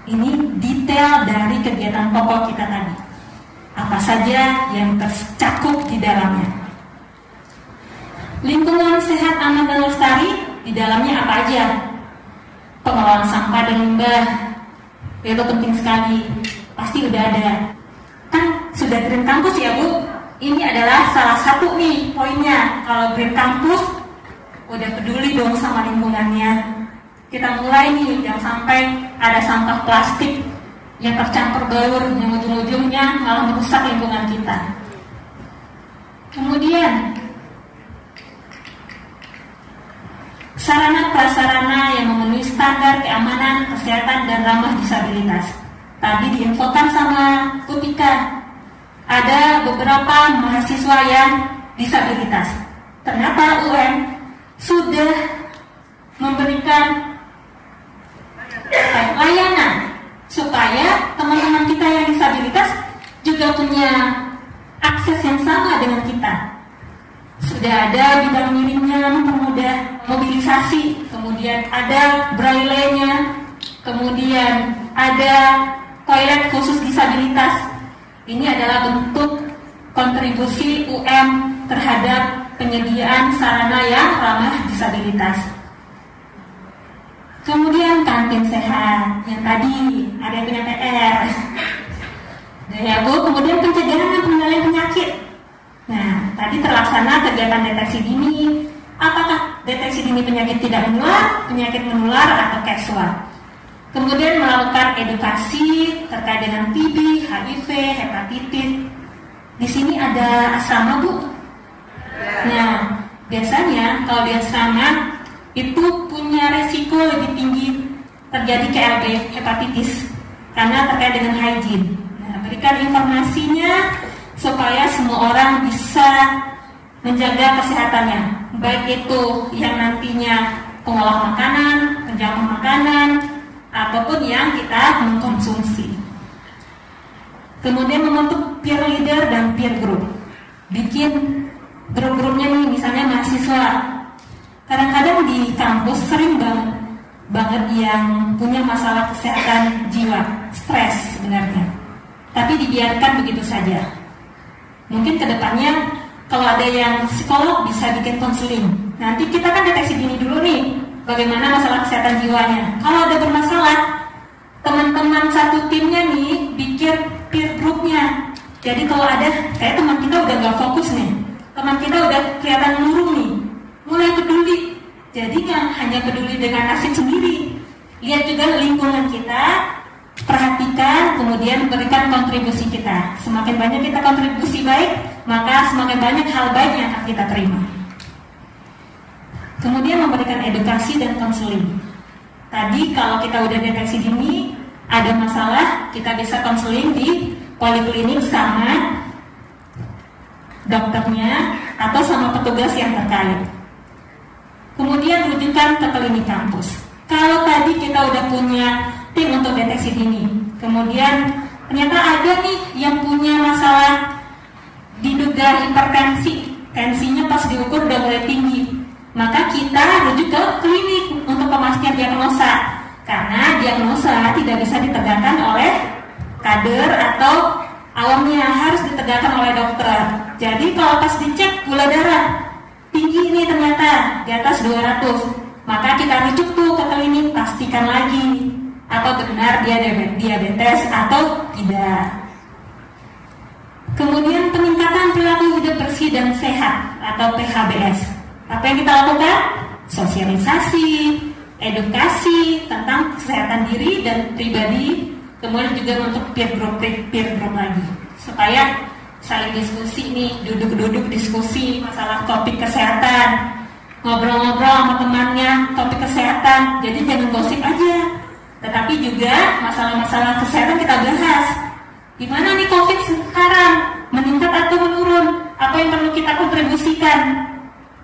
Ini detail dari kegiatan pokok kita tadi. Apa saja yang tercakup di dalamnya. Lingkungan sehat, aman, dan lestari, di dalamnya apa aja? Pengelolaan sampah dan limbah, itu penting sekali. Pasti udah ada. Kan sudah Green Campus ya Bu? Ini adalah salah satu nih poinnya. Kalau Green Campus udah peduli dong sama lingkungannya. Kita mulai nih, jangan sampai ada sampah plastik yang tercampur baur, yang ujung-ujungnya malah merusak lingkungan kita. Kemudian sarana prasarana yang memenuhi standar keamanan, kesehatan, dan ramah disabilitas. Tadi diinfokan sama Putika, ada beberapa mahasiswa yang disabilitas. Ternyata UM sudah memberikan layanan supaya teman-teman kita yang disabilitas juga punya akses yang sama dengan kita. Sudah ada bidang miringnya mempermudah mobilisasi, kemudian ada braille-nya, kemudian ada toilet khusus disabilitas. Ini adalah bentuk kontribusi UM terhadap penyediaan sarana yang ramah disabilitas. Kemudian kantin sehat, yang tadi ada yang punya PR. Ya Bu, kemudian pencegahan dan pengendalian penyakit. Nah, tadi terlaksana kegiatan deteksi dini. Apakah deteksi dini penyakit tidak menular, penyakit menular, atau casual? Kemudian melakukan edukasi terkait dengan TB, HIV, hepatitis. Di sini ada asrama Bu. Nah, biasanya kalau di asrama itu punya resiko lebih tinggi terjadi KLB, hepatitis, karena terkait dengan hygiene. Nah, berikan informasinya supaya semua orang bisa menjaga kesehatannya, baik itu yang nantinya pengolah makanan, penjamu makanan, apapun yang kita mengkonsumsi. Kemudian membentuk peer leader dan peer group. Bikin grup-grupnya nih, misalnya mahasiswa. Kadang-kadang di kampus sering banget yang punya masalah kesehatan jiwa, stres sebenarnya, tapi dibiarkan begitu saja. Mungkin kedepannya kalau ada yang psikolog bisa bikin konseling. Nanti kita kan deteksi dini dulu nih, bagaimana masalah kesehatan jiwanya. Kalau ada bermasalah, teman-teman satu timnya nih bikin peer groupnya. Jadi kalau ada, kayak teman kita udah gak fokus nih, teman kita udah kelihatan murung nih, mulai peduli. Jadi nggak hanya peduli dengan nasib sendiri, lihat juga lingkungan kita, perhatikan, kemudian berikan kontribusi kita. Semakin banyak kita kontribusi baik, maka semakin banyak hal baik yang akan kita terima. Kemudian memberikan edukasi dan konseling. Tadi kalau kita udah deteksi dini, ada masalah, kita bisa konseling di poliklinik sama dokternya atau sama petugas yang terkait. Kemudian rujukan ke klinik kampus. Kalau tadi kita udah punya tim untuk deteksi dini, kemudian ternyata ada nih yang punya masalah diduga hipertensi, tensinya pas diukur udah mulai tinggi, maka kita rujuk ke klinik untuk pemastian diagnosa, karena diagnosa tidak bisa ditegakkan oleh kader atau awamnya, harus ditegakkan oleh dokter. Jadi kalau pas dicek gula darah tinggi ini ternyata di atas 200, maka kita rujuk tuh ke klinik, pastikan lagi atau benar dia diabetes atau tidak. Kemudian peningkatan perilaku hidup bersih dan sehat atau PHBS. Apa yang kita lakukan? Sosialisasi, edukasi tentang kesehatan diri dan pribadi, kemudian juga untuk peer group lagi, supaya saling diskusi nih, duduk-duduk diskusi masalah topik kesehatan, ngobrol-ngobrol sama temannya topik kesehatan. Jadi jangan gosip aja, tetapi juga masalah-masalah kesehatan kita bahas. Gimana nih COVID sekarang, meningkat atau menurun, apa yang perlu kita kontribusikan.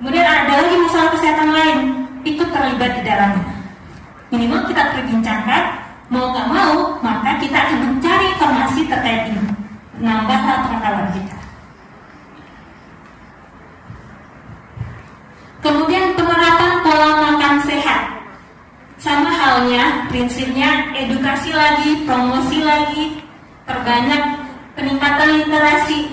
Kemudian ada lagi masalah kesehatan lain, ikut terlibat di dalamnya. Minimal kita perbincangkan, mau gak mau, maka kita akan mencari informasi terkait ini, nambah pengetahuan kita. Kemudian penerapan pola makan sehat, sama halnya prinsipnya edukasi lagi, promosi lagi, perbanyak peningkatan literasi.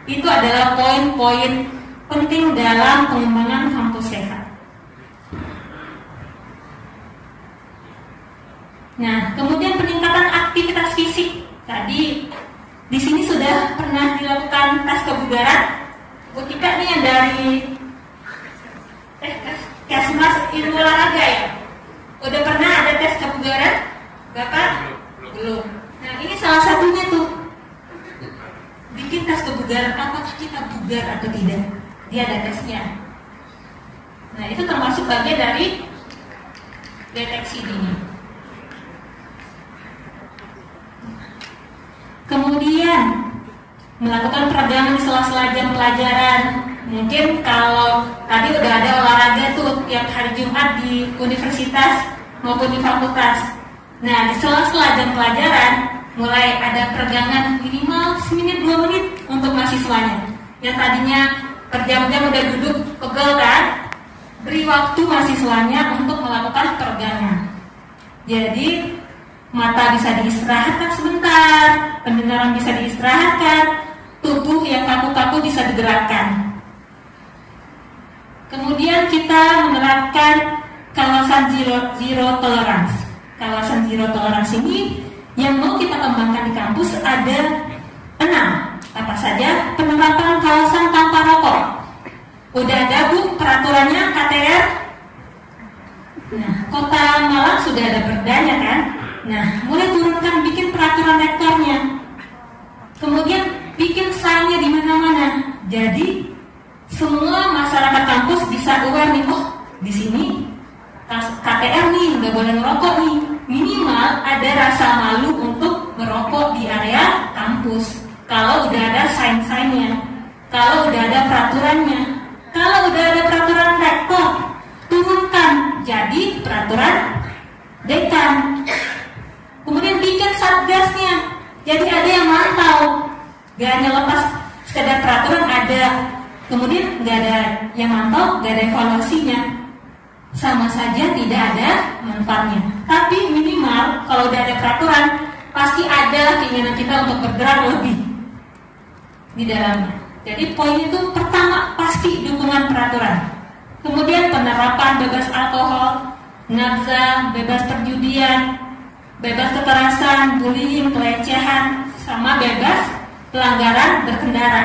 Itu adalah poin-poin penting dalam pengembangan kampus sehat. Nah, kemudian peningkatan aktivitas fisik. Tadi di sini sudah pernah dilakukan tes kebugaran. Bu Tika nih yang dari Kesmas Ilmu Olahraga ya. Udah pernah ada tes kebugaran? Bapak? Belum. Nah, ini salah satunya tuh. Bikin tes kebugaran, apakah kita bugar atau tidak? Dia ada tesnya. Nah, itu termasuk bagian dari deteksi dini. Kemudian melakukan peregangan di sela-sela jam pelajaran. Mungkin kalau tadi udah ada olahraga tuh tiap hari Jumat di universitas maupun di fakultas. Nah, di sela-sela jam pelajaran mulai ada peregangan minimal semenit 2 menit untuk mahasiswanya. Yang tadinya berjam-jam udah duduk pegel kan, beri waktu mahasiswanya untuk melakukan peregangan. Jadi mata bisa diistirahatkan sebentar, pendengaran bisa diistirahatkan, tubuh yang kaku-kaku bisa digerakkan. Kemudian kita menerapkan kawasan zero tolerance. Kawasan zero tolerance ini yang mau kita kembangkan di kampus ada 6. Apa saja? Penerapan kawasan tanpa rokok. Udah ada Bu peraturannya KTR. Nah, Kota Malang sudah ada perdanya kan? Nah, mulai turunkan, bikin peraturan rektornya. Kemudian bikin sign-nya di mana-mana. Jadi semua masyarakat kampus bisa aware nih, oh di sini KTR nih nggak boleh ngerokok nih. Minimal ada rasa malu untuk merokok di area kampus. Kalau udah ada sign-sign-nya, kalau udah ada peraturannya, kalau udah ada peraturan rektor, turunkan jadi peraturan dekan. Kemudian bikin satgasnya, jadi ada yang mantau, gak hanya lepas sekedar peraturan ada, kemudian gak ada yang mantau, gak ada evaluasinya, sama saja tidak ada manfaatnya. Tapi minimal kalau udah ada peraturan, pasti ada keinginan kita untuk bergerak lebih di dalamnya. Jadi poin itu pertama pasti dukungan peraturan. Kemudian penerapan bebas alkohol, nafza, bebas perjudian, bebas kekerasan, bullying, pelecehan, sama bebas pelanggaran berkendara.